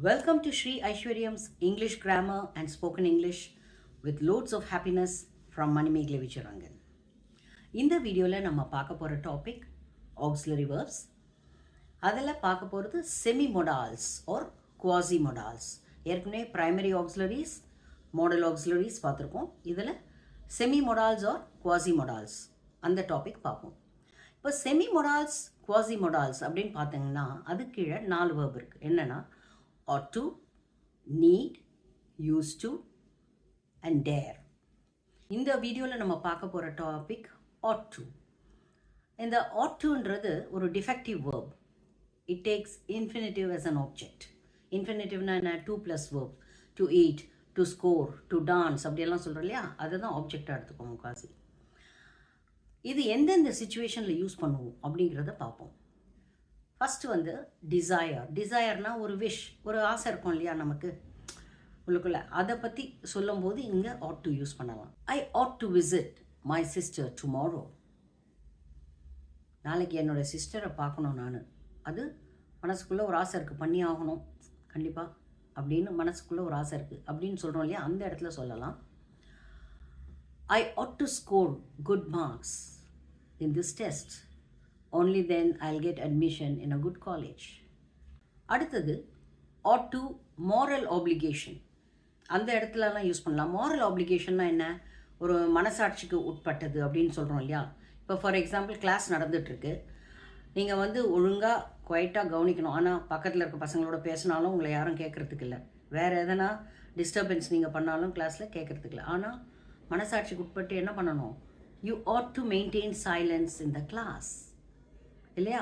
Welcome to Sri Aishwaryam's English Grammar and Spoken English with loads of happiness from Manimegla Vicharangan. இந்த வீடியோவில் நம்ம பார்க்க போகிற topic auxiliary verbs. அதில் பார்க்க போகிறது semi-modals or quasi-modals. ஏற்கனவே primary auxiliaries, modal auxiliaries பார்த்துருக்கோம். இதில் semi-modals or quasi-modals அந்த டாபிக் பார்ப்போம். இப்போ semi-modals, quasi-modals அப்படின்னு பார்த்தீங்கன்னா அது கீழே 4 verb இருக்குது. என்னென்னா ought to, need, used to and dare. இந்த வீடியோவில் நம்ம பார்க்க போகிற டாபிக் ought to. இந்த ought toன்றது ஒரு defective verb. It takes infinitive as an object. Infinitivனா என்ன? 2+ verb. To eat, to score, to dance அப்படியெல்லாம் சொல்கிறோம் இல்லையா? அதுதான் ஆப்ஜெக்டாக எடுத்துக்கோங்க முக்காசி. இது எந்தெந்த சிச்சுவேஷனில் யூஸ் பண்ணுவோம் அப்படிங்கிறத பார்ப்போம். ஃபஸ்ட்டு வந்து டிசையர்னால் ஒரு விஷ், ஒரு ஆசை இருக்கும் இல்லையா நமக்கு உள்ளுக்குள்ளே, அதை பற்றி சொல்லும்போது இங்கே ought to யூஸ் பண்ணலாம். ஐ ought to visit my sister tomorrow. நாளைக்கு என்னோடய சிஸ்டரை பார்க்கணும் நான், அது மனசுக்குள்ளே ஒரு ஆசை இருக்குது, பண்ணி ஆகணும் கண்டிப்பாக அப்படின்னு மனசுக்குள்ளே ஒரு ஆசை இருக்குது அப்படின்னு சொல்கிறோம் இல்லையா, அந்த இடத்துல சொல்லலாம். ஐ ought to score good marks in this test. Only then I'll get admission in a good college. அடுத்தது ought to moral obligation. அந்த இடத்துலலாம் யூஸ் பண்ணலாம். moral obligationனா என்ன? ஒரு மனசாட்சிக்கு உட்பட்டது அப்படின்னு சொல்கிறோம் இல்லையா. இப்போ ஃபார் எக்ஸாம்பிள் கிளாஸ் நடந்துகிட்ருக்கு, நீங்கள் வந்து ஒழுங்காக குவைட்டாக கவனிக்கணும். ஆனால் பக்கத்தில் இருக்க பசங்களோட பேசினாலும் உங்களை யாரும் கேட்குறதுக்கு இல்லை. வேறு எதனா டிஸ்டர்பன்ஸ் நீங்கள் பண்ணாலும் கிளாஸில் கேட்குறதுக்கு இல்லை. ஆனால் மனசாட்சிக்கு உட்பட்டு என்ன பண்ணணும்? You ought to maintain silence in the class. இல்லையா?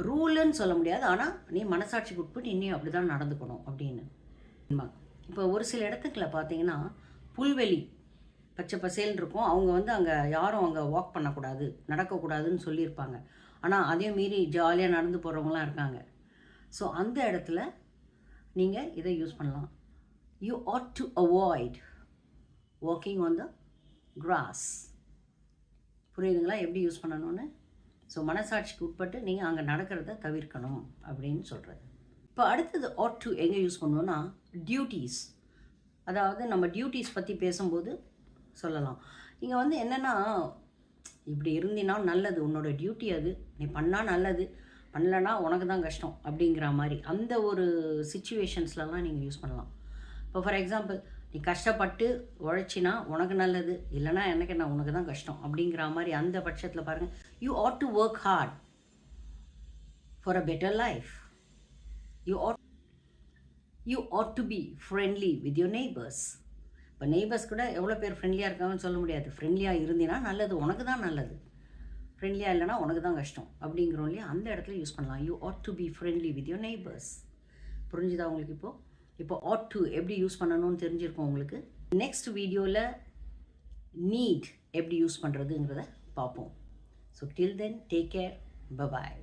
ரூலுன்னு சொல்ல முடியாது, ஆனால் நீ மனசாட்சிக்கு உட்பட்டு இன்னும் அப்படி தான் நடந்துக்கணும் அப்படின்னு. இப்போ ஒரு சில இடத்துக்குள்ள பார்த்தீங்கன்னா புல்வெளி பச்சை பசேல்னு இருக்கும், அவங்க வந்து அங்கே யாரும் அங்கே வாக் பண்ணக்கூடாது, நடக்கக்கூடாதுன்னு சொல்லியிருப்பாங்க. ஆனால் அதையும் மீறி ஜாலியாக நடந்து போகிறவங்களாம் இருக்காங்க. ஸோ அந்த இடத்துல நீங்கள் இதை யூஸ் பண்ணலாம். You ought to avoid walking on the grass. புரியுதுங்களா எப்படி யூஸ் பண்ணணும்னு? ஸோ மனசாட்சிக்கு உட்பட்டு நீங்கள் அங்கே நடக்கிறத தவிர்க்கணும் அப்படின்னு சொல்கிறது. இப்போ அடுத்தது ought to எங்கே யூஸ் பண்ணுவோன்னா டியூட்டிஸ், அதாவது நம்ம டியூட்டிஸ் பற்றி பேசும்போது சொல்லலாம். இங்கே வந்து என்னென்னா, இப்படி இருந்தினா நல்லது, உன்னோட டியூட்டி அது, நீ பண்ணால் நல்லது, பண்ணலன்னா உனக்கு தான் கஷ்டம் அப்படிங்கிற மாதிரி அந்த ஒரு சிச்சுவேஷன்ஸ்லலாம் நீங்கள் யூஸ் பண்ணலாம். இப்போ ஃபார் எக்ஸாம்பிள், நீ கஷ்டப்பட்டு உழைச்சினா உனக்கு நல்லது, இல்லைனா எனக்கு என்ன, உனக்கு தான் கஷ்டம் அப்படிங்கிற மாதிரி அந்த பட்சத்தில் பாருங்கள், you ought to work hard for a better life. You ought to be friendly with your neighbors. இப்போ நெய்பர்ஸ் கூட எவ்வளோ பேர் ஃப்ரெண்ட்லியாக இருக்காங்கன்னு சொல்ல முடியாது. ஃப்ரெண்ட்லியாக இருந்தினா நல்லது, உனக்கு தான் நல்லது, ஃப்ரெண்ட்லியாக இல்லைனா உனக்கு தான் கஷ்டம் அப்படிங்கிறோம் இல்லையா, அந்த இடத்துல யூஸ் பண்ணலாம். You ought to be friendly with your neighbors. புரிஞ்சுதா உங்களுக்கு? இப்போ ought to எப்படி யூஸ் பண்ணணும்னு தெரிஞ்சிருக்கோம் உங்களுக்கு. நெக்ஸ்ட் வீடியோவில் நீட் எப்படி யூஸ் பண்ணுறதுங்கிறத பார்ப்போம். So till then take care, bye bye.